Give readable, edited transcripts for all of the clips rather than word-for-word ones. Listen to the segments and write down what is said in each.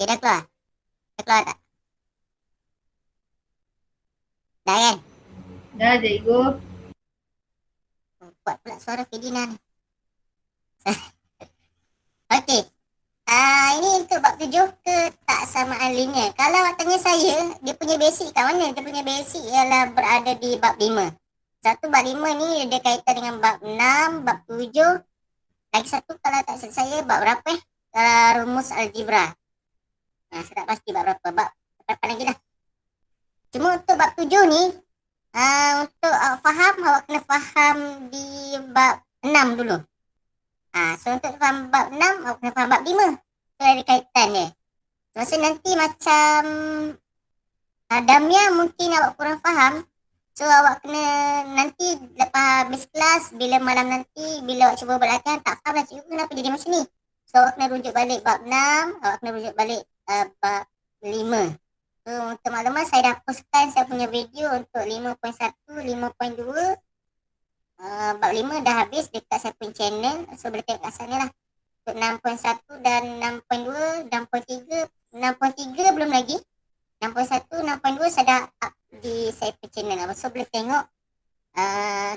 Okay, dah keluar. Dah keluar tak? Dah kan? Dah, cikgu. Kuat pula suara Fidina ni. Okey. Ini untuk bab 7 ketaksamaan linear. Kalau awak tanya saya, dia punya basic kat mana? Dia punya basic ialah berada di bab 5. Satu bab 5 ni dia kaitan dengan bab 6, bab 7. Lagi satu kalau tak silap saya bab berapa rumus algebra. Saya tak pasti bab berapa. Bab berapa lagi dah. Cuma untuk bab 7 ni, untuk awak faham, awak kena faham di bab 6 dulu. So untuk faham bab 6, awak kena faham bab 5. So ada kaitan dia. Masa nanti macam Damia mungkin awak kurang faham. So awak kena nanti lepas habis kelas, bila malam nanti, bila awak cuba buat latihan, tak faham lah cikgu kenapa jadi macam ni. So awak kena rujuk balik bab 6, awak kena rujuk balik bab 5. So untuk maklumat, saya dah postkan saya punya video untuk 5.1, 5.2. Bab 5 dah habis dekat saya punya channel. So boleh tengok kat sana lah. Untuk 6.1 dan 6.2, 6.3, 6.3 belum lagi. 6.1, 6.2 saya dah up di saya punya channel. So boleh tengok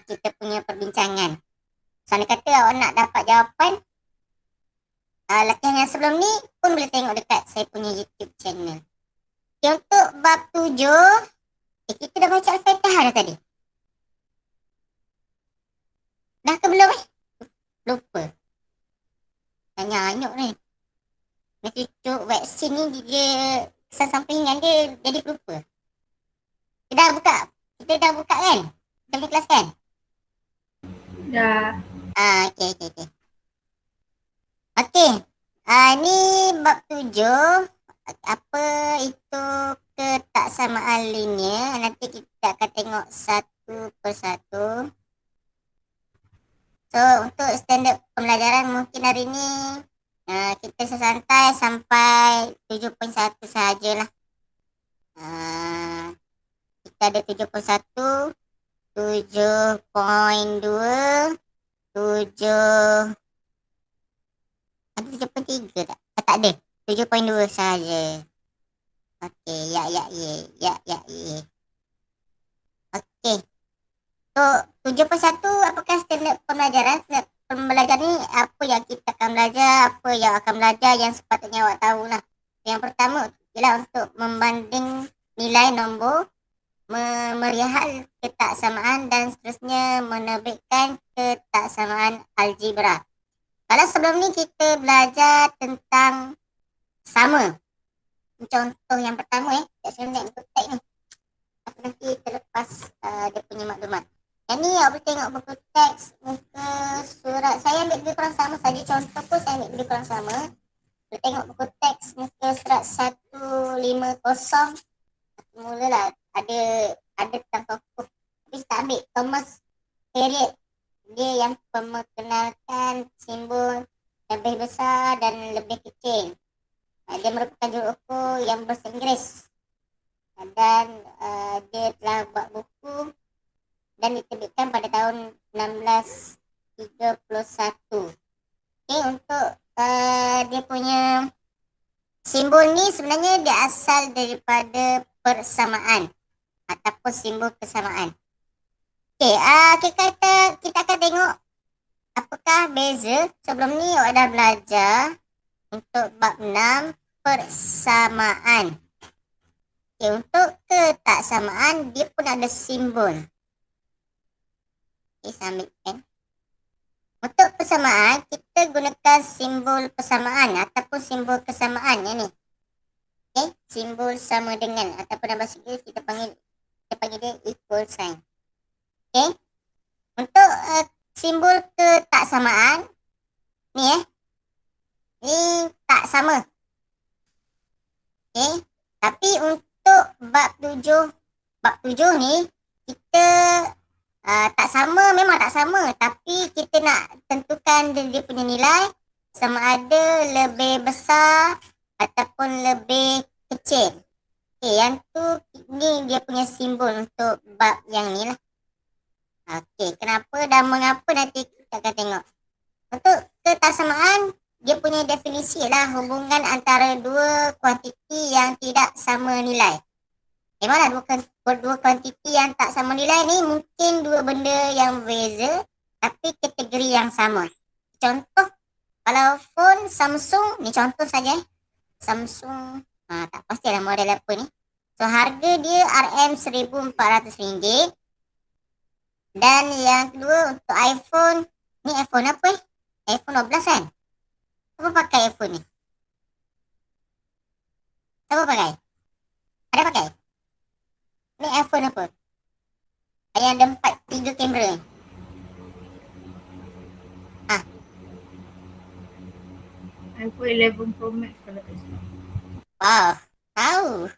kita punya perbincangan. So anda kata awak nak dapat jawapan latihan yang sebelum ni pun boleh tengok dekat saya punya YouTube channel. Okay, untuk bab 7, kita dah baca Al-Fatihah dah tadi. Dah ke belum Lupa. Tanya anyuk ni. Dia cucuk vaksin ni dia kesan sampingan dia jadi pelupa. Kita dah buka. Kita dah buka kan? Kita punya kelas kan? Dah. Okey. Okey. Ni bab 7. Apa itu ketaksamaan linear. Nanti kita akan tengok satu persatu. So untuk standard pembelajaran mungkin hari ni kita sesantai sampai 7.1 sahajalah. Kita ada 7.1, 7.2, 7 ada 7.3 tak? Tak ada. 7.2 sahaja. Okey, ya. Okey. So 7.1 apakah standard pembelajaran? Standard pembelajaran ni apa yang kita akan belajar, apa yang akan belajar yang sepatutnya awak tahulah. Yang pertama ialah untuk membanding nilai nombor, melihat ketaksamaan dan seterusnya menerbitkan ketaksamaan algebra. Kalau sebelum ni kita belajar tentang sama. Contoh yang pertama saya nak ikut tag ni. Nanti terlepas dia punya maklumat. Yang ni awak boleh tengok buku teks muka surat. Saya ambil lebih kurang sama saja. Contoh pun saya ambil lebih kurang sama. Boleh tengok buku teks muka surat 150. Mulalah ada tentang tokoh. Tapi saya tak ambil Thomas Harriot. Dia yang memperkenalkan simbol lebih besar dan lebih kecil. Dia merupakan juruukur yang berbahasa Inggeris. Dan dia telah buat buku dan diterbitkan pada tahun 1631. Okay, untuk dia punya simbol ni sebenarnya dia asal daripada persamaan ataupun simbol kesamaan. Okay, kita akan tengok apakah beza. Sebelum ni awak dah belajar untuk bab 6 persamaan. Okay, untuk ketaksamaan dia pun ada simbol. Okay, saya ambil pen. Untuk persamaan kita gunakan simbol persamaan ataupun simbol kesamaan yang ni. Okay, simbol sama dengan ataupun dalam bahasa Inggeris kita panggil dia equal sign. Okay, untuk simbol ketaksamaan ni ni tak sama. Okay, tapi untuk bab 7 ni kita tak sama, memang tak sama, tapi kita nak tentukan dia punya nilai sama ada lebih besar ataupun lebih kecil. Okay, yang tu ni dia punya simbol untuk bab yang ni lah. Okay, kenapa dan mengapa nanti kita akan tengok. Untuk ketaksamaan dia punya definisi lah hubungan antara dua kuantiti yang tidak sama nilai. Mana dua kuantiti yang tak sama nilai ni mungkin dua benda yang berbeza tapi kategori yang sama. Contoh, kalau phone Samsung, ni contoh saja. Samsung, tak pastilah model apa ni. So, harga dia RM1,400. Dan yang kedua untuk iPhone, ni iPhone apa iPhone 12 kan? Siapa pakai iPhone ni? Siapa pakai? Ada pakai? Ni iPhone apa? Yang ada 3 kamera ni. iPhone 11 Pro Max kalau tak salah. Wow, tahu.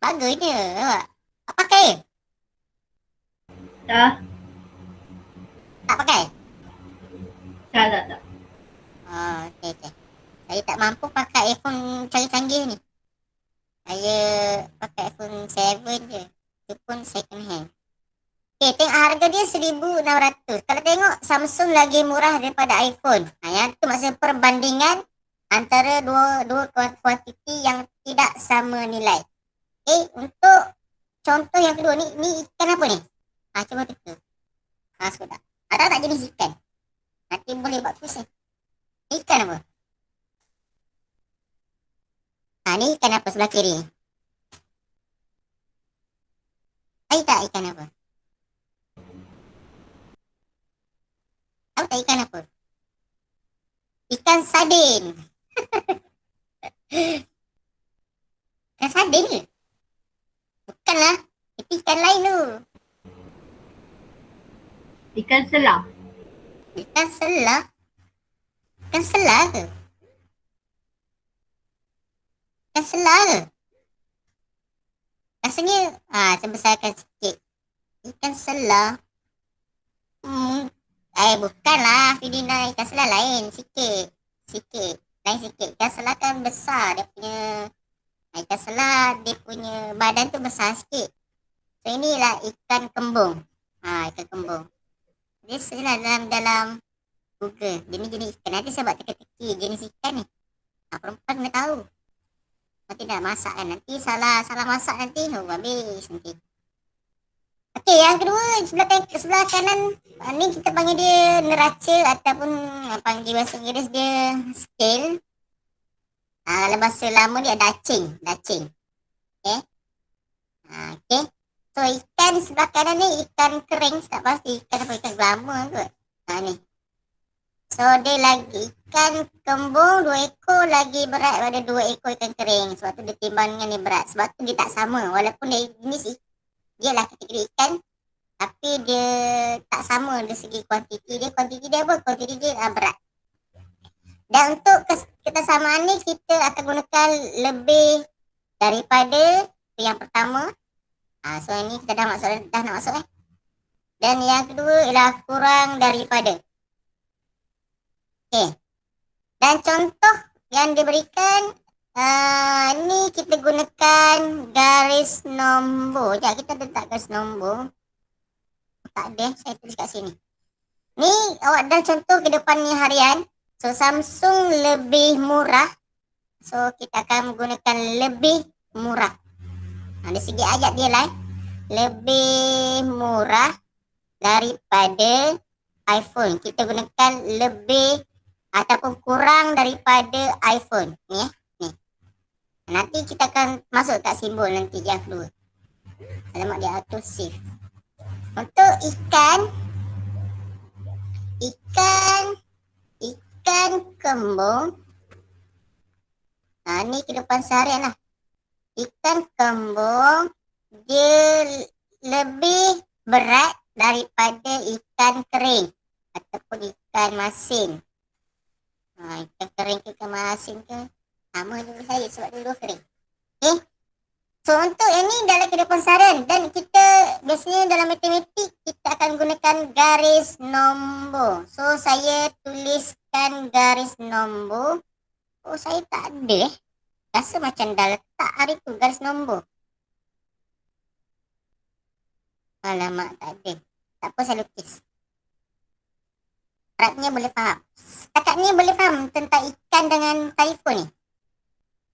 Bagusnya. Nampak? Tak pakai? Tak? Tak pakai? Tak. Oh, okey. Saya tak mampu pakai iPhone canggih-canggih ni. Saya pakai iPhone 7 je. Itu pun second hand. Okay, tengok harga dia 1,600. Kalau tengok Samsung lagi murah daripada iPhone. Yang tu maksudnya perbandingan antara dua kuantiti yang tidak sama nilai. Untuk contoh yang kedua ni ikan apa ni? Cuba teka. Sudah. Ada tak jenis ikan? Nanti boleh buat quiz ni. Ikan apa? Ni ikan apa sebelah kiri? Tahu tak ikan apa? Tahu tak ikan apa? Ikan sardin. Ikan sardin ke? Bukanlah. Itu ikan lain tu. Ikan selah. Ikan selah. Ikan selah ke? Ikan selah ke? Rasanya sebesarkan sikit. Ikan selah. Bukanlah Fidina. Ikan selah lain sikit. Lain sikit. Ikan selah kan besar dia punya. Ikan selah dia punya badan tu besar sikit. So inilah ikan kembung. Ikan kembung. Dia selah dalam Google. Jenis ikan. Nanti saya buat teka-teki jenis ikan ni. Perempuan kena tahu. Nanti dah masak kan. Nanti salah masak nanti. Habis nanti. Okey, yang kedua sebelah kanan ni kita panggil dia neraca ataupun panggil bahasa Inggeris dia scale. Dalam bahasa lama dia dacing. Okey. Okey. So ikan sebelah kanan ni ikan kering, tak pasti ikan apa, ikan gelama kot. Ni. So dia lagi ikan kembung 2 ekor lagi berat daripada 2 ekor ikan kering. Sebab tu dia timbangan ni berat. Sebab tu dia tak sama. Walaupun dia lah kategori ikan, tapi dia tak sama dari segi kuantiti dia. Kuantiti dia apa? Kuantiti dia berat. Dan untuk kesamaan ni kita akan gunakan lebih daripada yang pertama. So ini kita dah nak masuk. Dan yang kedua ialah kurang daripada. Okey. Dan contoh yang diberikan ni kita gunakan garis nombor. Kita letak garis nombor. Tak ada, saya tulis kat sini. Ni awak dah contoh ke depan ni harian. So Samsung lebih murah. So kita akan menggunakan lebih murah. Dari segi ayat dia lah. Lebih murah daripada iPhone. Kita gunakan lebih ataupun kurang daripada iPhone. Ni. Nanti kita akan masuk kat simbol nanti yang kedua. Alamak dia auto save. Untuk ikan kembung. Ni kehidupan seharian lah. Ikan kembung dia lebih berat daripada ikan kering ataupun ikan masin. Ikan kering ke ikan masin ke sama juga saya sebab dua kering. Okay. So untuk yang ni dalam kehidupan seharian dan kita biasanya dalam matematik kita akan gunakan garis nombor. So saya tuliskan garis nombor. Saya tak ada. Rasa macam dah letak hari tu garis nombor. Alamak tak ada. Tak apa saya lukis. Harapnya boleh faham. Setakat ni boleh faham tentang ikan dengan typhoon ni?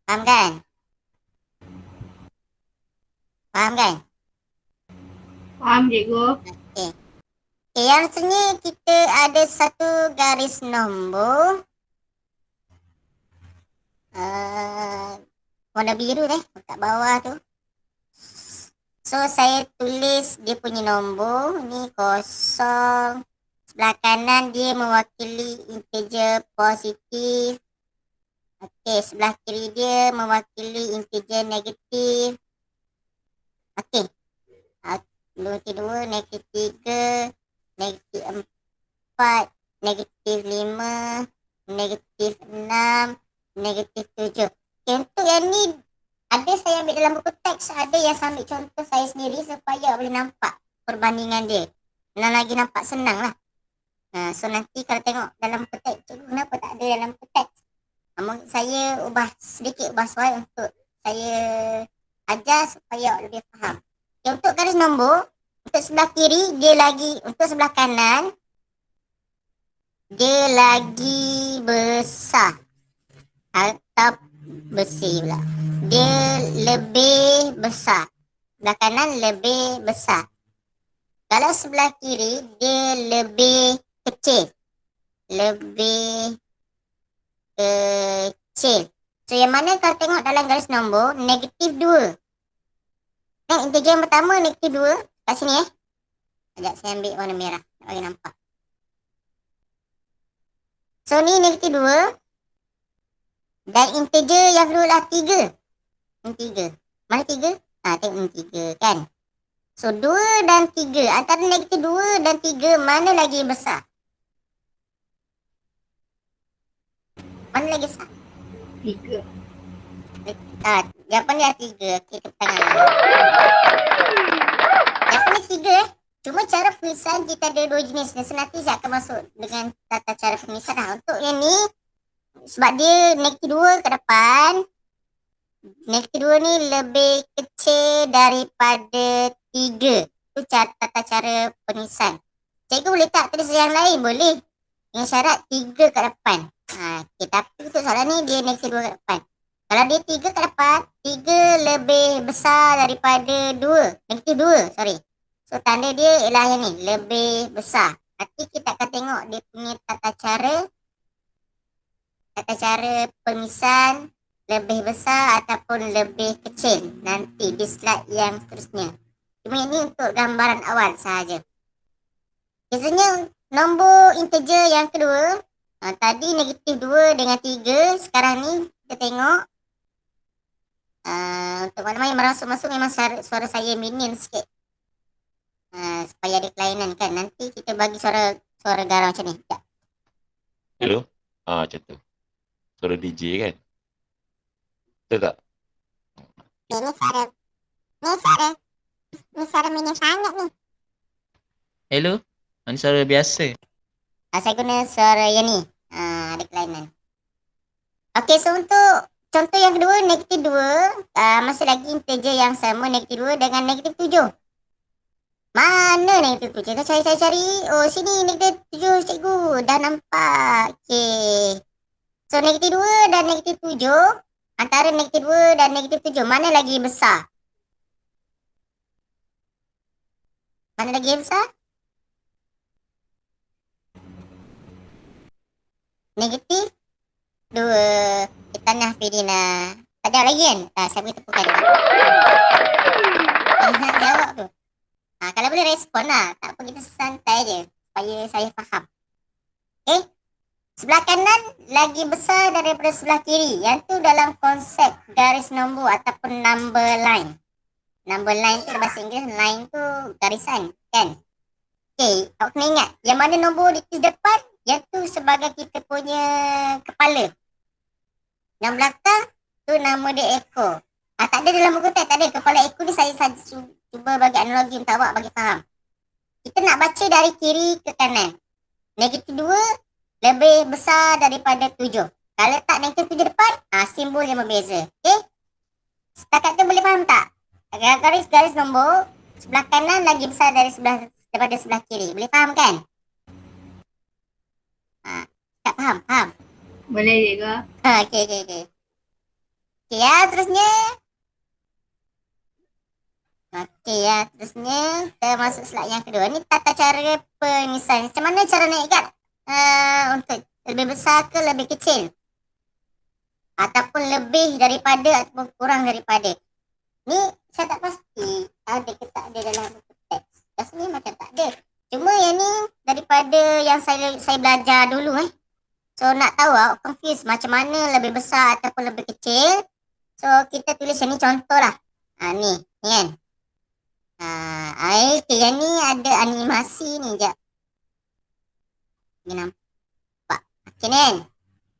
Faham kan? Faham kan? Faham cikgu? Okey. Okay, yang sini kita ada satu garis nombor. Warna biru kat bawah tu. So saya tulis dia punya nombor. Ni 0. Sebelah kanan dia mewakili integer positif. Okey, sebelah kiri dia mewakili integer negatif. Okey. Negatif 2, negatif 3, negatif 4, negatif 5, negatif 6, negatif 7. Okay, untuk yang ni ada saya ambil dalam buku teks, ada yang saya ambil contoh saya sendiri supaya boleh nampak perbandingan dia. Dan lagi nampak senang lah. So nanti kalau tengok dalam buku teks, cikgu kenapa tak ada dalam buku teks? Saya ubah sedikit ubah soal untuk saya ajar supaya lebih faham. Okay, untuk garis nombor, untuk sebelah kiri dia lagi, untuk sebelah kanan dia lagi besar atau bersih pula. Dia lebih besar. Sebelah kanan lebih besar. Kalau sebelah kiri dia lebih kecil. Lebih kecil. So yang mana kalau tengok dalam garis nombor negatif 2. Integer yang pertama negatif 2 kat sini Sekejap saya ambil warna merah bagi nampak. So ni negatif 2. Dan integer yang kedua lah 3. Ini 3. Mana 3? Tengok ni 3 kan. So 2 dan 3. Antara negatif 2 dan 3 mana lagi besar? Mana lagi besar? 3. Jawapan dia 3. Okay, tepuk tangan. Jawapan dia 3. Cuma cara penulisan kita ada 2 jenis. Dan nanti saya akan masuk dengan tata cara penulisan lah. Untuk yang ni, sebab dia negatif 2 ke depan, negatif 2 ni lebih kecil daripada 3. Itu tata cara penulisan. Cikgu boleh tak tulis yang lain? Boleh. Dengan syarat 3 ke depan. Okay, tapi untuk soalan ni dia negatif 2 ke depan. Kalau dia 3 ke depan, 3 lebih besar daripada 2. Negatif 2, sorry. So tanda dia ialah yang ni, lebih besar. Nanti kita akan tengok dia punya tata cara penulisan lebih besar ataupun lebih kecil nanti di slide yang seterusnya. Cuma ini untuk gambaran awal sahaja. Biasanya nombor integer yang kedua, tadi negatif 2 dengan 3, sekarang ni kita tengok untuk maklumat yang merasuk-masuk memang suara saya minion sikit. Supaya ada kelainan kan. Nanti kita bagi suara garau macam ni. Ya. Hello? Macam tu. Suara DJ kan? Betul tak? Ni suara minion sangat ni. Hello? Ini suara biasa. Saya guna suara yang ni. Ada kelainan. Okey, so untuk contoh yang kedua, negatif 2. Masih lagi integer yang sama, negatif 2 dengan negatif 7. Mana negatif 7? Saya cari. Oh, sini negatif 7, cikgu. Dah nampak. Okey. So, negatif 2 dan negatif 7. Antara negatif 2 dan negatif 7, mana lagi besar? Mana lagi besar? Negatif 2. Tanah Fidina. Tak jawab lagi kan? Saya beri tepukan. Jawab tu. Kalau boleh respon lah. Tak apa, kita santai je. Supaya saya faham. Okay. Sebelah kanan lagi besar daripada sebelah kiri. Yang tu dalam konsep garis nombor ataupun number line. Number line tu bahasa Inggeris, line tu garisan kan. Okay, awak kena ingat. Yang mana nombor di depan, yang tu sebagai kita punya kepala. Yang belakang tu nama dia ekor. Tak ada dalam buku teks, tak ada. Kepala ekor ni saya cuba bagi analogi untuk awak bagi faham. Kita nak baca dari kiri ke kanan. Negatif 2 lebih besar daripada 7. Kalau letak negatif 7 depan, simbol yang berbeza. Okay? Setakat tu boleh faham tak? Garis nombor sebelah kanan lagi besar daripada sebelah kiri. Boleh faham kan? Tak faham? Faham? Boleh juga. Okey. Okey ya, terusnya. Okey ya, terusnya kita masuk slide yang kedua. Ni tata cara penyusunan. Macam mana cara naik guard? Untuk lebih besar ke lebih kecil? Ataupun lebih daripada ataupun kurang daripada. Ni saya tak pasti ada ke tak ada dalam buku teks. Rasanya macam tak ada. Cuma yang ni daripada yang saya belajar dulu So nak tahu confuse macam mana lebih besar ataupun lebih kecil. So kita tulis yang ni contoh lah. Ni kan. Okay, yang ni ada animasi ni jap. Ni nampak. Okay kan.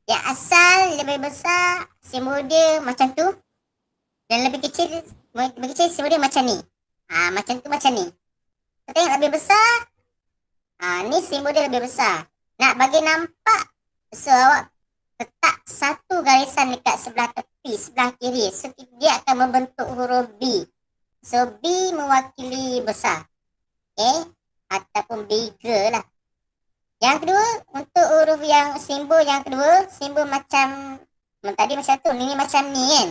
Yang asal lebih besar simbol dia macam tu. Dan lebih kecil simbol dia macam ni. Macam tu macam ni. Kita tengok lebih besar. Ni simbol dia lebih besar. Nak bagi nampak. So awak letak satu garisan dekat sebelah tepi, sebelah kiri. So dia akan membentuk huruf B. So B mewakili besar. Okay. Ataupun bigger lah. Yang kedua, untuk huruf yang simbol yang kedua, simbol macam tadi macam tu, ni macam ni kan.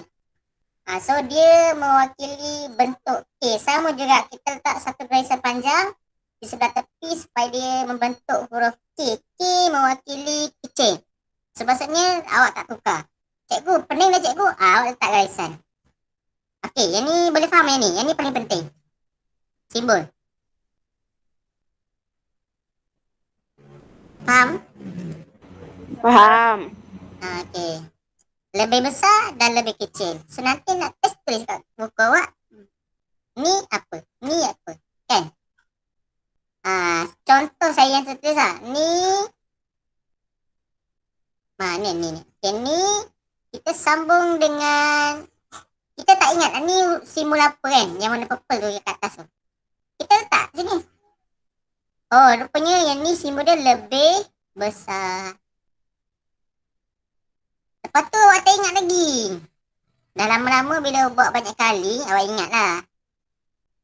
So dia mewakili bentuk K. Sama juga kita letak satu garisan panjang di sebelah tepi supaya dia membentuk huruf K. K mewakili kecil. So maksudnya awak tak tukar. Cikgu, pening dah cikgu. Awak letak garisan. Okey, yang ni boleh faham yang ni. Yang ni paling penting. Simbol. Faham? Faham. Okey. Lebih besar dan lebih kecil. So nanti nak test tulis kat buku awak. Ni apa? Ni apa? Kan? Contoh saya yang tertulis Ni. Ni. Okay, ni kita sambung dengan. Kita tak ingat ni simbol apa kan? Yang warna purple tu kat atas tu. Kita letak sini. Oh, rupanya yang ni simbol dia lebih besar. Lepas tu awak tak ingat lagi. Dah lama-lama bila buat banyak kali, awak ingat lah.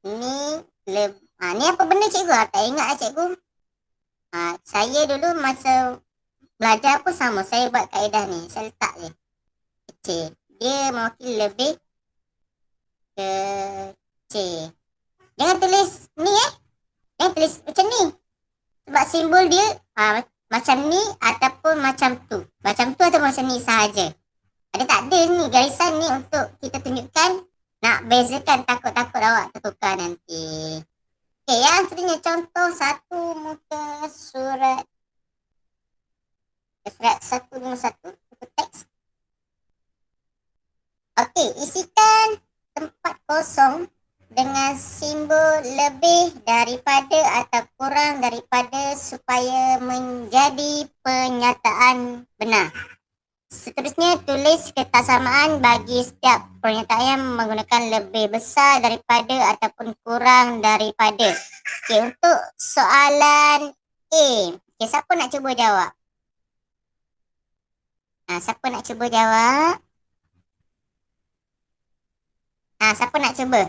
Ni apa benda cikgu? Tak ingat lah cikgu. Saya dulu masa belajar pun sama. Saya buat kaedah ni. Saya letak je. Kecil. Dia mewakili lebih kecil. Jangan tulis ni Jangan tulis macam ni. Sebab simbol dia macam ni ataupun macam tu. Macam tu atau macam ni sahaja. Ada tak ada ni garisan ni untuk kita tunjukkan. Nak bezakan, takut-takut awak tertukar nanti. Okay, yang seterusnya contoh satu muka surat 151 buku teks. Okey, isikan tempat kosong dengan simbol lebih daripada atau kurang daripada supaya menjadi pernyataan benar. Seterusnya, tulis kesamaan bagi setiap pernyataan menggunakan lebih besar daripada ataupun kurang daripada. Okey, untuk soalan A. Okey, siapa nak cuba jawab? Siapa nak cuba jawab? Siapa nak cuba?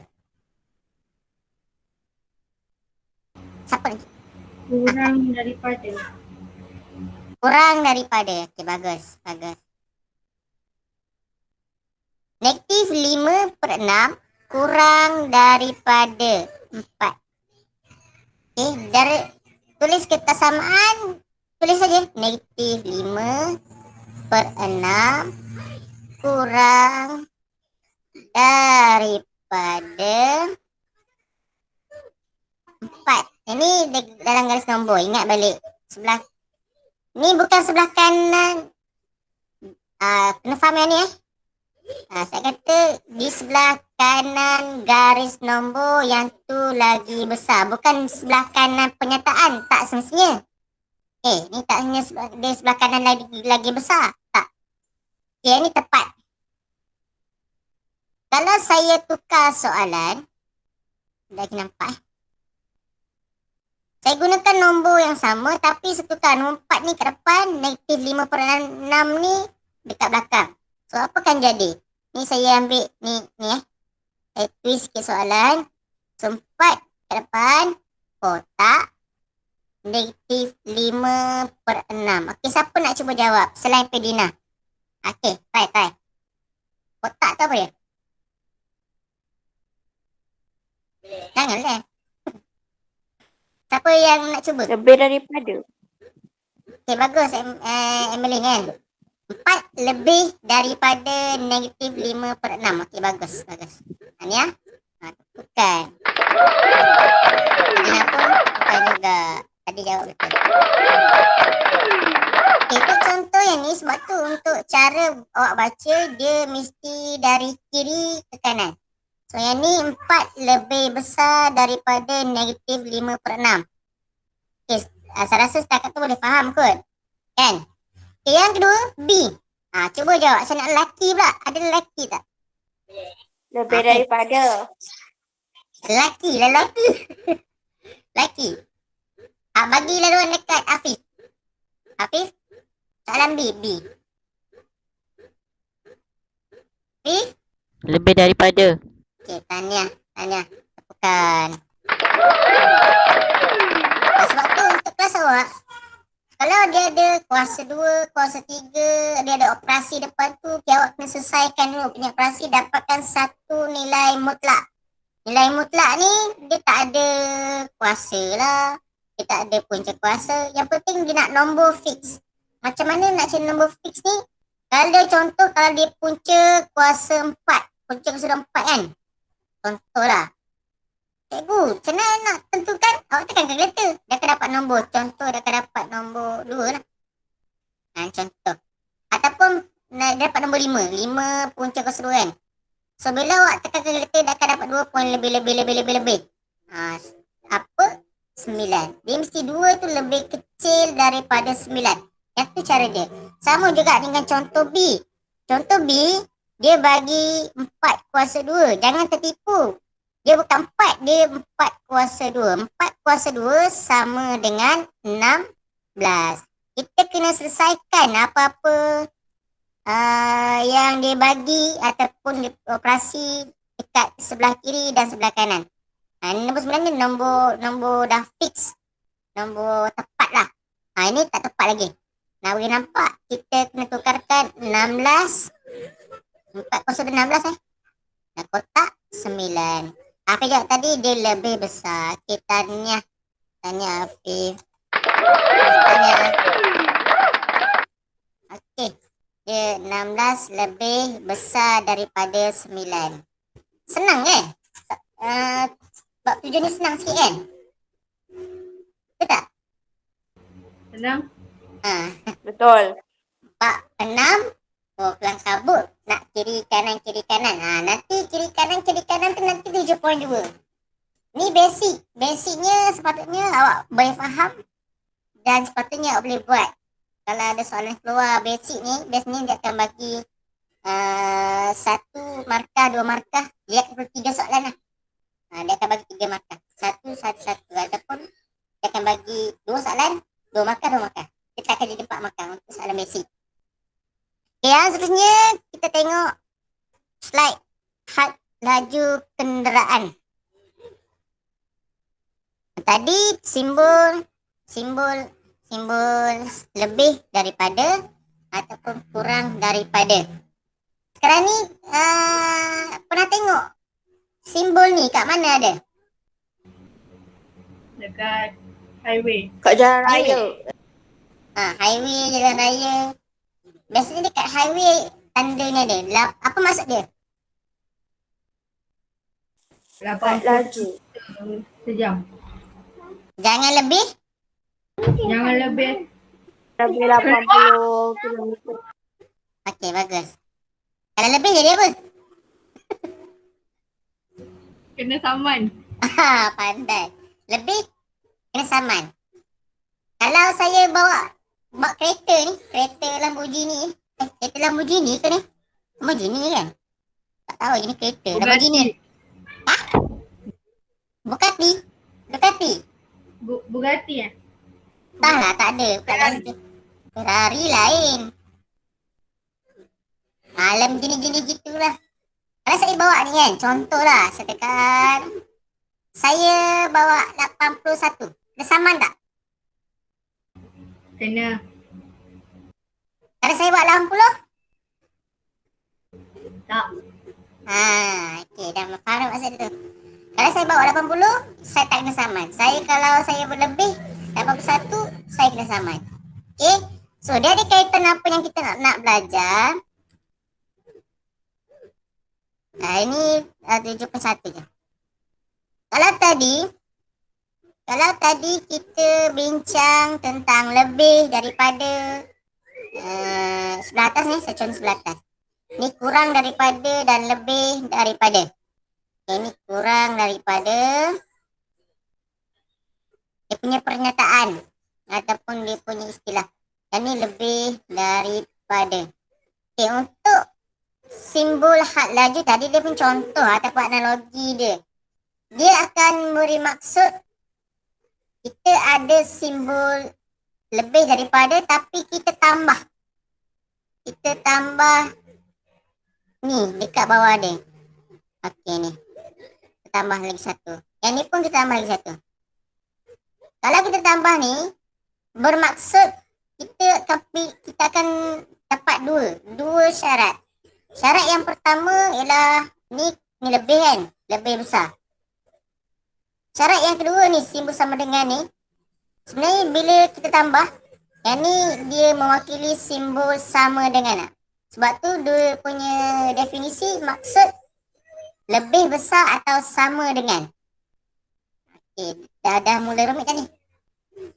Siapa nak cuba? Kurang daripada. Kurang daripada. Okey, bagus. Negatif 5/6 kurang daripada 4. Okey, tulis kesamaan. Tulis saja. Negatif 5/6 kurang daripada 4. Ini dalam garis nombor. Ingat balik. Sebelah. Ni bukan sebelah kanan. Kena faham yang ni saya kata di sebelah kanan garis nombor yang tu lagi besar. Bukan sebelah kanan pernyataan. Tak semestinya. Ni tak hanya di sebelah kanan lagi besar. Tak. Ini tepat. Kalau saya tukar soalan. Dah nampak Saya gunakan nombor yang sama tapi saya tukar nombor 4 ni ke depan. Negatif 5/6 ni dekat belakang. So apa kan jadi? Ni saya ambil ni saya twist sikit soalan. So 4 ke depan kotak. negatif 5/6. Okey, siapa nak cuba jawab selain Pedina? Okey, try. Kotak tu apa dia? Janganlah. Siapa yang nak cuba? Lebih daripada. Okey, bagus Emily kan. 4 lebih daripada negatif 5/6. Okey, bagus. Tania? Bukan. Pedina pun bukan juga. Tadi jawab betul. Okay, itu contoh yang ni sebab tu untuk cara awak baca dia mesti dari kiri ke kanan. So yang ni 4 lebih besar daripada negatif 5/6. Okay, saya rasa setakat tu boleh faham kot. Kan? Okay, yang kedua B. Cuba jawab. Saya nak lelaki pula. Ada lelaki tak? Lebih daripada. Lelaki. Lelaki. Bagi laluan dekat Afif. Afif? Soalan B. Afif? Lebih daripada. Okey, Tania. Bukan. Sebab tu untuk kelas awak, kalau dia ada kuasa 2, kuasa 3, dia ada operasi depan tu, awak kena selesaikan dulu punya operasi, dapatkan satu nilai mutlak. Nilai mutlak ni, dia tak ada kuasa lah. Dia tak ada punca kuasa. Yang penting dia nak nombor fix. Macam mana nak cari nombor fix ni? Kalau contoh, kalau dia punca kuasa 4. Punca kuasa 4 kan? Contoh lah. Cikgu, macam mana nak tentukan? Awak tekan kalkulator. Dia akan dapat nombor. Contoh, dia akan dapat nombor 2 lah. Contoh. Ataupun dia dapat nombor 5. 5 punca kuasa 2 kan? So, bila awak tekan kalkulator, dia akan dapat 2 poin lebih. Apa? 9. Dia mesti 2 tu lebih kecil daripada 9. Yang tu cara dia. Sama juga dengan contoh B. Contoh B, dia bagi 4 kuasa 2. Jangan tertipu. Dia bukan 4, dia 4 kuasa 2. 4 kuasa 2 sama dengan 16. Kita kena selesaikan apa-apa yang dia bagi ataupun dia operasi dekat sebelah kiri dan sebelah kanan. Nombor sebenarnya nombor dah fix. Nombor tepat lah. Ini tak tepat lagi. Nak boleh nampak, kita kena tukarkan 16. 4 kuasa 16 Dan kotak 9. Afif jawab tadi dia lebih besar. Okay, Tanya Afif. Tanya. Okay. Dia 16 lebih besar daripada 9. Senang kan? Bab 7 ni senang sikit kan? Betul tak? Senang. Betul. Bab 6. Kelang kabut. Nak kiri kanan. Nanti kiri kanan tu nanti 7.2. Ni basic. Basicnya sepatutnya awak boleh faham. Dan sepatutnya awak boleh buat. Kalau ada soalan keluar basic ni, biasanya dia akan bagi 1 markah, 2 markah. Dia akan bagi 3 soalan lah. Dia akan bagi 3 markah. 1. Ataupun dia akan bagi 2 soalan, 2 markah. Kita akan jadi 4 markah untuk soalan basic. Okay, yang seterusnya kita tengok slide had laju kenderaan. Tadi simbol lebih daripada ataupun kurang daripada. Sekarang ni pernah tengok simbol ni kat mana ada? Dekat highway. Kat jalan raya. Highway, jalan raya. Biasanya dekat highway tandanya ada. Apa maksud dia? 8 Laju. sejam. Jangan lebih? Jangan lebih. Lebih 80 km. Okey, bagus. Kalau lebih jadi apa? Kena saman. Pandai. Lebih kena saman. Kalau saya bawa kereta ni, kereta Lamborghini. Kereta Lamborghini ke ni? Lamborghini kan? Tak tahu ini kereta. Lamborghini. Bugatti. Bugatti Tak lah, tak ada. Ferrari lain. Malam gini-gini gitulah. Kalau saya bawa ni kan, contoh lah. Saya bawa 81. Ada saman tak? Kena. Kalau saya buat 80? Tak. Okey, dah faham maksud dia tu. Kalau saya bawa 80, saya tak kena saman. Kalau saya berlebih 81, saya kena saman. Okey. So, dia ada kaitan apa yang kita nak belajar. Ini 71 je. Kalau tadi kita bincang tentang lebih daripada sebelah atas ni, saya contoh sebelah atas. Ni kurang daripada dan lebih daripada. Ini kurang daripada dia punya pernyataan ataupun dia punya istilah. Dan ni lebih daripada. Okay, untuk simbol had laju tadi dia pun contoh ataupun analogi dia. Dia akan beri maksud kita ada simbol lebih daripada tapi kita tambah. Kita tambah ni dekat bawah dia. Okey ni. Kita tambah lagi satu. Yang ni pun kita tambah lagi satu. Kalau kita tambah ni bermaksud kita akan dapat dua syarat. Syarat yang pertama ialah ni lebih kan, lebih besar. Syarat yang kedua ni simbol sama dengan ni. Sebenarnya bila kita tambah, yang ni dia mewakili simbol sama dengan. Sebab tu dia punya definisi maksud lebih besar atau sama dengan. Okey, dah mula rumit kan ni.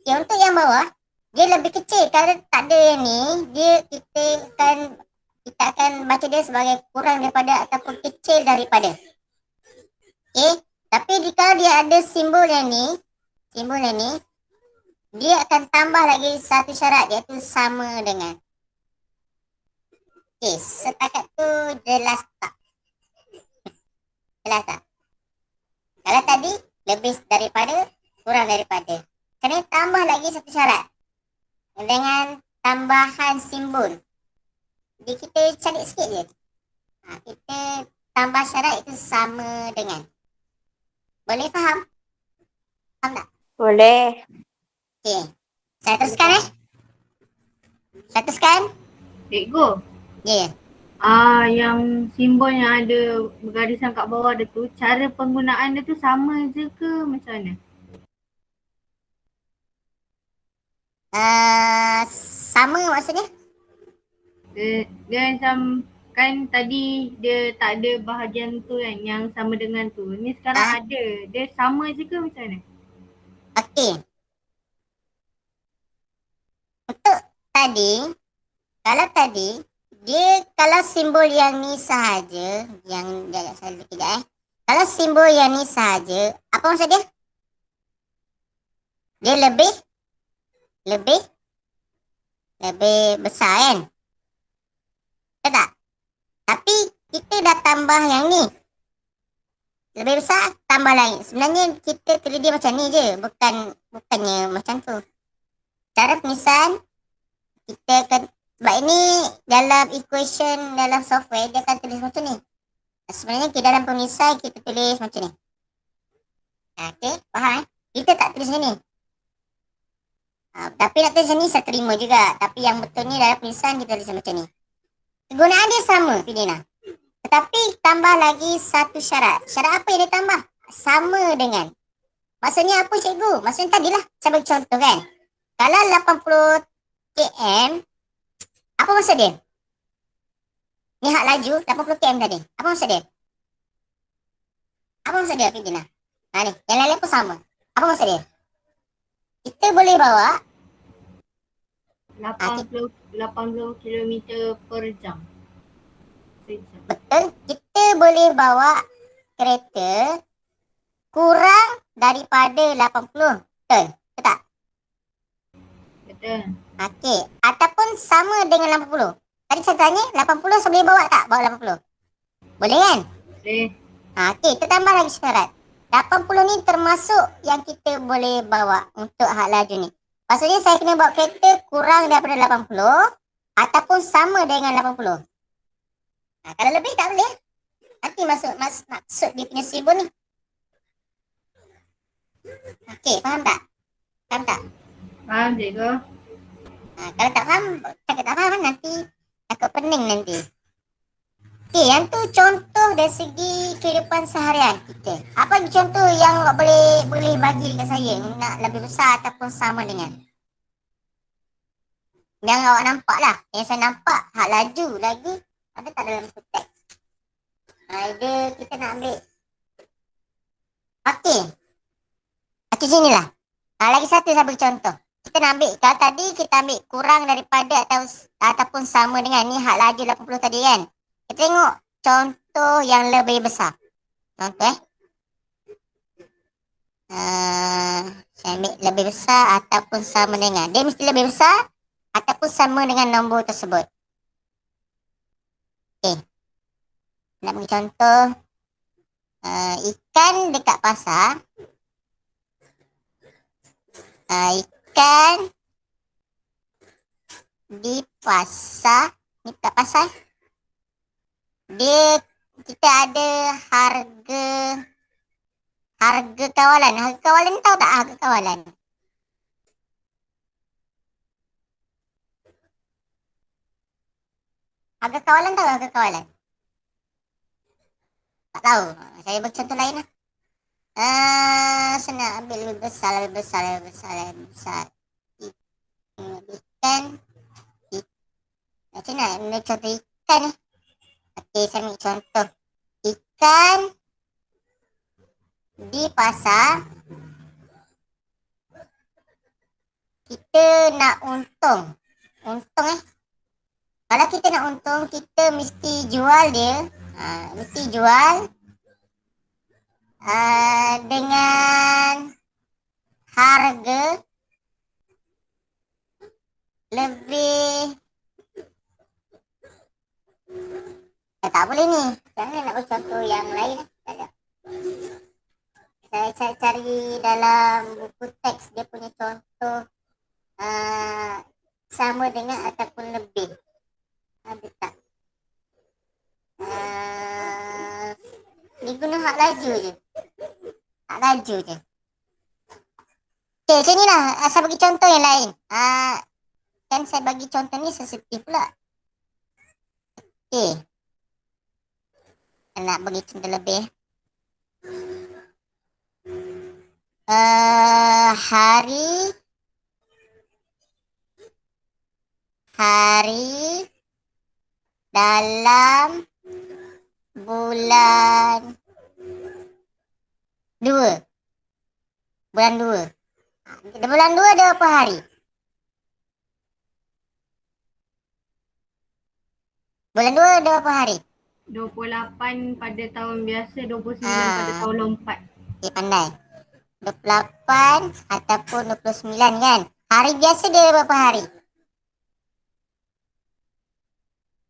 Okay, untuk yang bawah, dia lebih kecil. Kalau tak ada yang ni, kita akan baca dia sebagai kurang daripada ataupun kecil daripada. Okay, tapi jika dia ada simbol yang ni, dia akan tambah lagi satu syarat iaitu sama dengan. Okay, setakat tu jelas tak? Jelas tak? Kalau tadi lebih daripada, kurang daripada. Kena tambah lagi satu syarat dengan tambahan simbol. Jadi kita cari sikit je. Kita tambah syarat itu sama dengan. Boleh faham? Faham tak? Boleh. Okey. Saya teruskan Saya teruskan. Cikgu. Ya. Yang simbol yang ada bergarisan kat bawah dia tu, cara penggunaan dia tu sama je ke macam mana? Sama maksudnya? Dia macam kan tadi dia tak ada bahagian tu kan yang sama dengan tu. Ni sekarang ada. Dia sama je ke macam mana? Okey. Untuk tadi, kalau simbol yang ni sahaja, Kalau simbol yang ni sahaja, apa maksud dia? Dia lebih besar kan? Betul tak? Tapi kita dah tambah yang ni. Lebih besar, tambah lain. Sebenarnya kita tulis dia macam ni je. Bukannya macam tu. Cara penulisan, kita akan, sebab ini dalam equation, dalam software, dia akan tulis macam ni. Sebenarnya dalam penulisan, kita tulis macam ni. Okey, faham Kita tak tulis macam ni. Tapi nak tulis macam ni, saya terima juga. Tapi yang betul ni dalam penulisan, kita tulis macam ni. Kegunaan dia sama, Fidina. Tetapi tambah lagi satu syarat. Syarat apa yang dia tambah? Sama dengan. Maksudnya apa cikgu? Maksudnya tadilah saya bagi contoh kan. Kalau 80 km, apa maksud dia? Ni hak laju 80 km tadi. Apa maksud dia? Apa maksud dia Fidina? Ni, yang lain pun sama. Apa maksud dia? Kita boleh bawa 80 km per jam. Betul. Kita boleh bawa kereta kurang daripada 80. Betul? Betul tak? Betul. Okey. Ataupun sama dengan 80. Tadi saya tanya 80 saya boleh bawa tak? Bawa 80. Boleh kan? Boleh. Okey. Kita tambah lagi syarat. 80 ni termasuk yang kita boleh bawa untuk hak laju ni. Maksudnya saya kena bawa kereta kurang daripada 80 ataupun sama dengan 80. Kalau lebih tak boleh. Nanti maksud dia punya simbol ni. Okey, faham tak? Faham tak? Faham cikgu? Kalau tak faham, cakap tak faham nanti takut pening nanti. Okey, yang tu contoh dari segi kehidupan seharian kita. Apa contoh yang awak boleh bagi dekat saya nak lebih besar ataupun sama dengan? Yang awak nampak lah. Yang saya nampak hak laju lagi ada tak dalam teks. Ada kita nak ambil. Okey. Okey sinilah. Lagi satu saya bagi contoh. Kita nak ambil, kalau tadi kita ambil kurang daripada ataupun sama dengan ni hak laju 80 tadi kan. Kita tengok contoh yang lebih besar. Contoh saya ambil lebih besar ataupun sama dengan. Dia mesti lebih besar ataupun sama dengan nombor tersebut. Okey. Nak bagi contoh. Ikan dekat pasar. Ikan di pasar. Ni dekat pasar. Kita ada harga kawalan. Harga kawalan tahu tak harga kawalan? Harga kawalan tahu harga kawalan? Tak tahu. Saya bercontoh lain lah. Saya nak ambil lebih besar. Ikan. Macam mana ambil contoh ikan ni? Okey, saya ambil contoh. Ikan di pasar. Kita nak untung. Kalau kita nak untung, kita mesti jual dia. Mesti jual dengan harga lebih. Tak boleh ni. Jangan nak bercontoh yang lain. Saya cari dalam buku teks dia punya contoh sama dengan ataupun lebih. Ada tak? Dia guna hak laju je. Okay, macam ni lah. Saya bagi contoh yang lain. Kan saya bagi contoh ni sensitif pula. Okay. Nak bagi contoh lebih. Hari dalam bulan 2. Bulan 2. Bulan 2 ada berapa hari? Bulan 2 ada berapa hari? 28 pada tahun biasa, 29 pada tahun lompat. Okay, pandai. 28 ataupun 29 kan? Hari biasa dia ada berapa hari?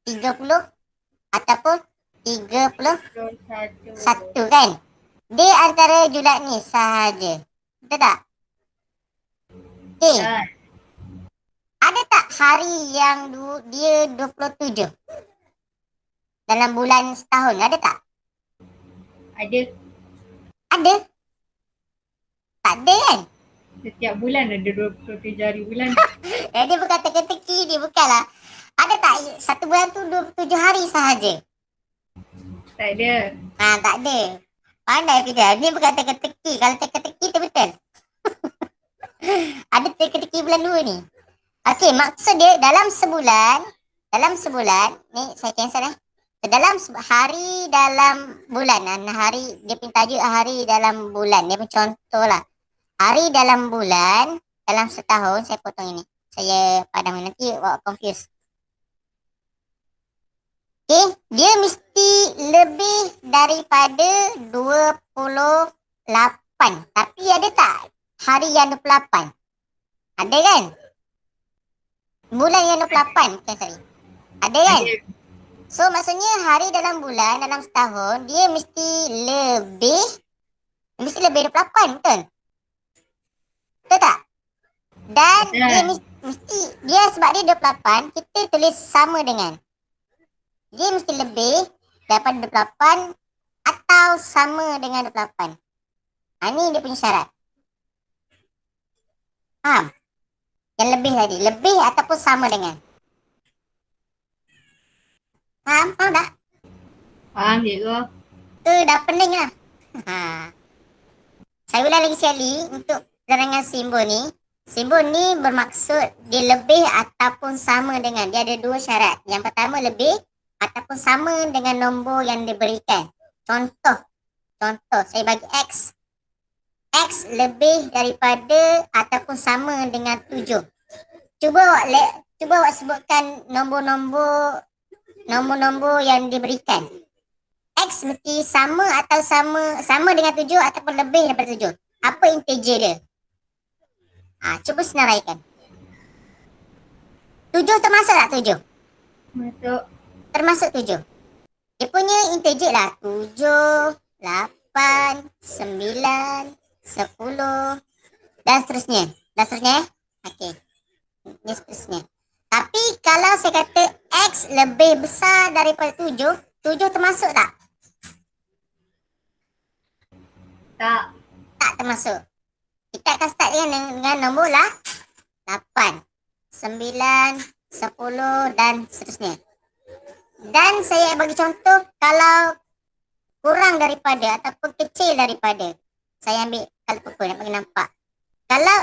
30 ataupun 31 kan? Dia antara julat ni sahaja. Betul tak? Okay. Ada tak hari yang dia 27? Dalam bulan setahun, ada tak? Ada. Ada? Tak ada kan? Setiap bulan ada 27 hari bulan. Dia bukan teka-teki, dia bukanlah. Ada tak satu bulan tu 27 hari sahaja? Tak ada. Tak ada. Pandai Fida. Ni bukan teka-teki. Kalau teka-teki tu betul. Ada teka-teki bulan 2 ni. Okey, maksud dia dalam sebulan, ni saya cancel dalam hari dalam bulan. Hari, dia punya tajuk hari dalam bulan. Dia pun contoh lah. Hari dalam bulan, dalam setahun, saya potong ini. Saya padam nanti awak confuse. Okay, dia mesti lebih daripada 28. Tapi ada tak hari yang 28? Ada kan? Bulan yang 28, bukan sorry. Ada kan? So maksudnya hari dalam bulan, dalam setahun, dia mesti lebih 28, betul? Betul tak? Dan dia mesti, dia sebab dia 28, kita tulis sama dengan. Dia mesti lebih daripada 28 atau sama dengan 28. Ini dia punya syarat. Faham? Yang lebih tadi. Lebih ataupun sama dengan. Faham? Faham tak? Faham cikgu? Tu dah pening lah. Ha. Saya ulang lagi sekali untuk penerangan simbol ni. Simbol ni bermaksud dia lebih ataupun sama dengan. Dia ada dua syarat. Yang pertama lebih ataupun sama dengan nombor yang diberikan. Contoh saya bagi X. X lebih daripada ataupun sama dengan 7. Cuba awak sebutkan nombor-nombor yang diberikan. X mesti sama atau sama dengan 7 ataupun lebih daripada 7. Apa integer dia? Cuba senaraikan. 7 termasuk tak 7? Masuk. Termasuk 7. Dia punya integer lah 7, 8, 9, 10 dan seterusnya. Okey. Ini seterusnya. Tapi kalau saya kata X lebih besar daripada 7 termasuk tak? Tak. Tak termasuk. Kita akan start dengan nombor lah 8, 9, 10 dan seterusnya. Dan saya bagi contoh kalau kurang daripada ataupun kecil daripada. Saya ambil kalau pukul nak bagi nampak. Kalau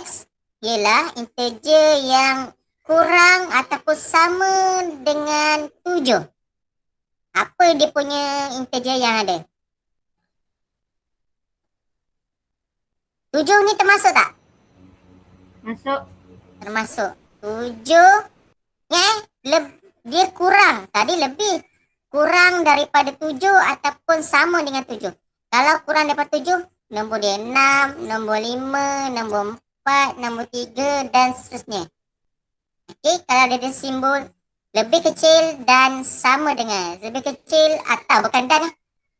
X ialah integer yang kurang ataupun sama dengan 7. Apa dia punya integer yang ada? 7 ni termasuk tak? Masuk. Termasuk. 7 dia kurang. Tadi lebih. Kurang daripada 7 ataupun sama dengan 7. Kalau kurang daripada 7, nombor dia 6, nombor 5, nombor 4, nombor 3 dan seterusnya. Okey, kalau dia ada simbol lebih kecil dan sama dengan. Lebih kecil atau bukan dan.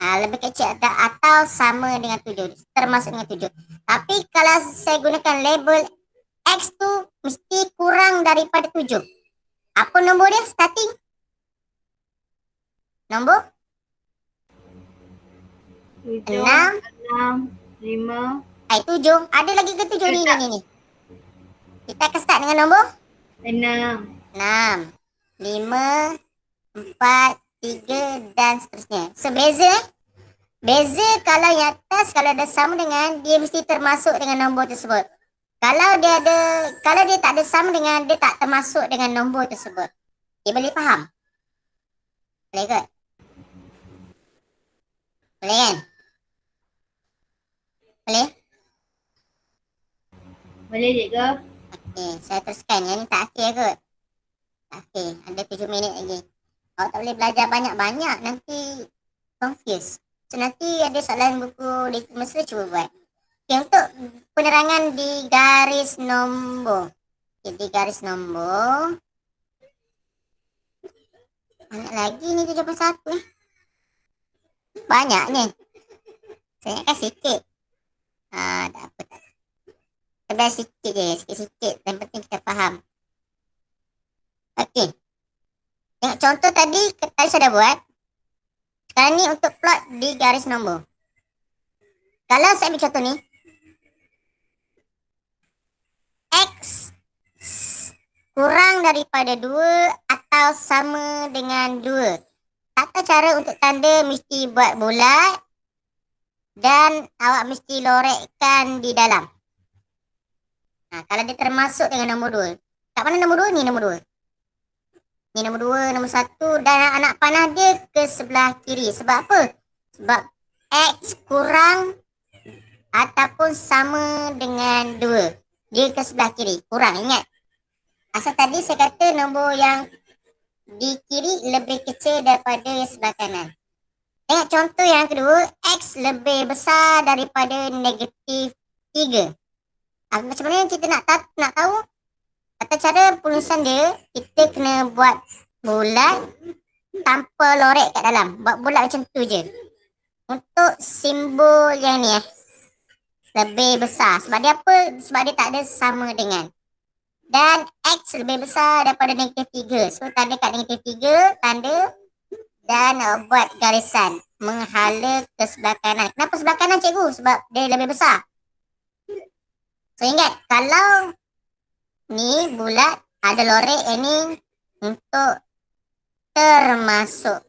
Lebih kecil atau sama dengan 7. Termasuk dengan 7. Tapi kalau saya gunakan label X tu mesti kurang daripada 7. Apa nombor dia starting? Nombor? 7, 6. 6, 5. 7. Ada lagi ke 7 ni? Kita akan start dengan nombor? 6. 6, 5, 4, 3 dan seterusnya. So beza kalau yang atas kalau ada sama dengan dia mesti termasuk dengan nombor tersebut. Kalau dia tak ada sama dengan dia tak termasuk dengan nombor tersebut. Dia boleh faham? Boleh ke? Boleh kan? Boleh? Boleh cikgu? Okey, saya teruskan. Yang ni tak akhir kot. Okey, ada 7 minit lagi. Awak tak boleh belajar banyak-banyak. Nanti confuse. So, nanti ada soalan buku literatur mesra, cuba buat. Okay, untuk penerangan di garis nombor. Okay, di garis nombor. Banyak lagi ni 71 ni. Banyak ni. Saya ingatkan sikit. Tak apa. Sebenarnya sikit je. Sikit-sikit. Yang penting kita faham. Okey. Tengok contoh tadi saya dah buat. Sekarang ni untuk plot di garis nombor. Kalau saya ambil contoh ni. X kurang daripada 2 atau sama dengan 2. Tata cara untuk tanda mesti buat bulat. Dan awak mesti lorekkan di dalam. Kalau dia termasuk dengan nombor 2. Kat mana nombor 2? Ni nombor 2. Ni nombor 2, nombor 1 dan anak panah dia ke sebelah kiri. Sebab apa? Sebab X kurang ataupun sama dengan 2. Dia ke sebelah kiri. Kurang, ingat. Asal tadi saya kata nombor yang di kiri lebih kecil daripada yang sebelah kanan. Tengok contoh yang kedua. X lebih besar daripada negatif 3. Macam mana kita nak tahu? Kata cara penulisan dia, kita kena buat bulat tanpa lorek kat dalam. Buat bulat macam tu je. Untuk simbol yang ni lebih besar. Sebab dia apa? Sebab dia tak ada sama dengan. Dan X lebih besar daripada negatif 3. So tanda kat negatif 3, tanda dan buat garisan. Menghala ke sebelah kanan. Kenapa sebelah kanan cikgu? Sebab dia lebih besar. So ingat, kalau ni bulat, ada lorek ini untuk termasuk.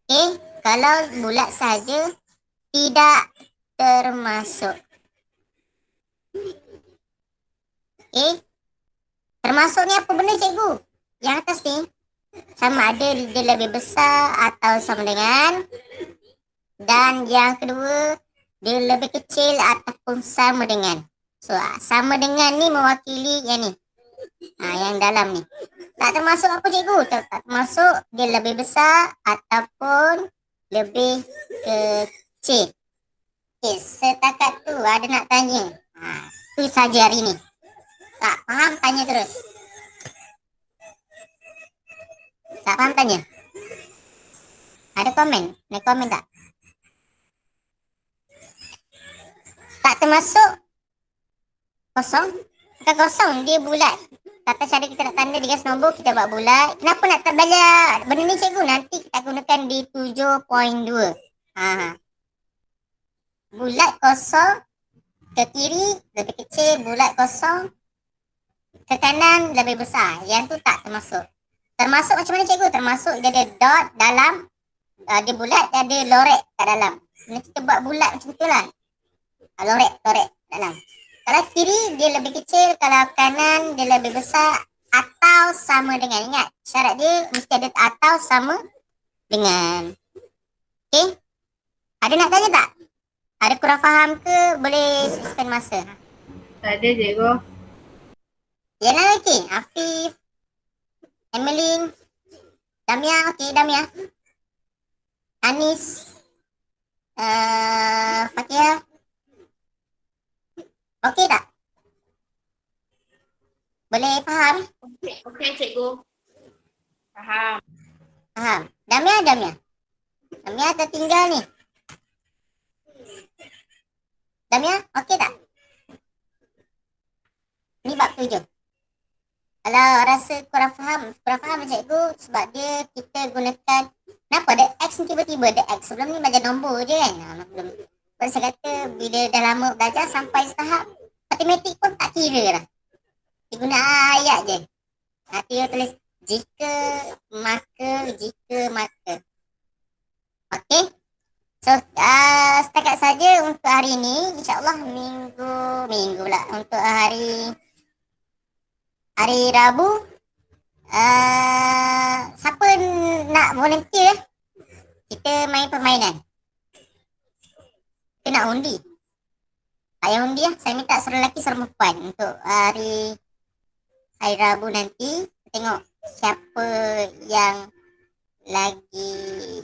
Okey, kalau bulat saja tidak termasuk. Okey. Termasuk ni apa benda cikgu? Yang atas ni sama ada dia lebih besar atau sama dengan, dan yang kedua dia lebih kecil ataupun sama dengan. So sama dengan ni mewakili yang ni. Yang dalam ni. Tak termasuk apa cikgu? Tak termasuk dia lebih besar ataupun lebih kecil. Okey, setakat tu ada nak tanya. Tu saja hari ni. Tak faham tanya terus. Tak faham tanya. Ada komen? Ada komen tak? Tak termasuk kosong. Bukan kosong, dia bulat. Tata cara kita nak tanda di garis nombor, kita buat bulat. Kenapa nak belajar benda ni cikgu? Nanti kita gunakan di 7.2. Bulat kosong ke kiri lebih kecil, bulat kosong ke kanan lebih besar. Yang tu tak termasuk. Termasuk macam mana cikgu? Termasuk dia ada dot dalam, dia bulat, dia ada lorek kat dalam. Kita buat bulat macam tu lah. Lorek dalam. Kalau kiri dia lebih kecil, kalau kanan dia lebih besar atau sama dengan. Ingat, syarat dia mesti ada atau sama dengan. Okey? Ada nak tanya tak? Ada kurang faham ke? Boleh suspend masa. Tak ada cikgu. Yang lain okey? Afif, Emeline, Damia, okey Damia. Anis, Fakihah. Okey tak? Boleh faham? Okey cikgu. Faham. Faham. Damia tertinggal ni. Damia, okey tak? Ni bab 7. Kalau rasa kurang faham cikgu, sebab dia kita gunakan, kenapa ada X ni tiba-tiba ada X? Sebelum ni belajar nombor je kan? Belum. Sebab saya kata bila dah lama belajar sampai tahap matematik pun tak kira dah. Dia guna ayat je. Dia tulis jika, maka. Okey. So, setakat saja untuk hari ni. InsyaAllah minggu pula. Untuk hari Rabu. Siapa nak volunteer? Kita main permainan. Kita nak undi. Tak payah undi lah. Saya minta seorang lelaki, seorang perempuan. Untuk hari Rabu nanti. Tengok siapa yang lagi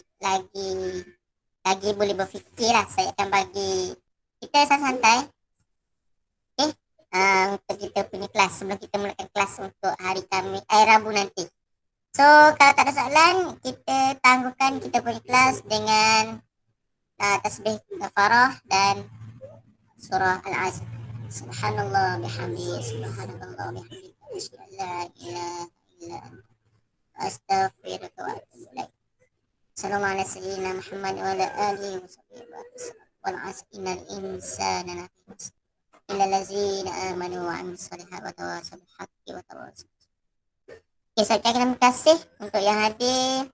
boleh berfikir lah. Saya akan bagi kita santai-santai. Okay. Untuk kita punya kelas. Sebelum kita mulakan kelas untuk hari Rabu nanti. So kalau tak ada soalan, kita tangguhkan kita punya kelas dengan tasbih kafarah dan surah Al-Asr. Subhanallah bihamdi, subhanallah bihamdi, asyhadu an la ilaha illa anta, astaghfiruka wa atubu ilaik. Assalamualaikum warahmatullahi wabarakatuh. Muhammad wa ala alihi wa sahbihi wal 'asr innal insana lafi khusr illa allazina amanu wa 'amilus solihati wa tawassaw bil haqqi wa tawassaw. Okay, saya ucapkan terima kasih untuk yang hadir.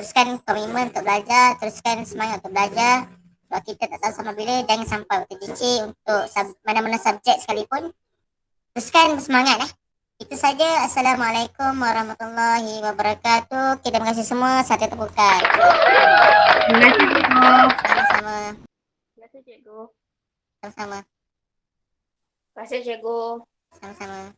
Teruskan komitmen untuk belajar, teruskan semangat untuk belajar. Sebab kita tak tahu sama bila, jangan sampai terjicik untuk mana-mana subjek sekalipun. Teruskan bersemangat . Itu saja. Assalamualaikum warahmatullahi wabarakatuh. Terima kasih semua. Satu tepukan. Terima kasih cikgu. Sama-sama. Terima kasih cikgu. Sama-sama. Terima kasih cikgu. Sama-sama.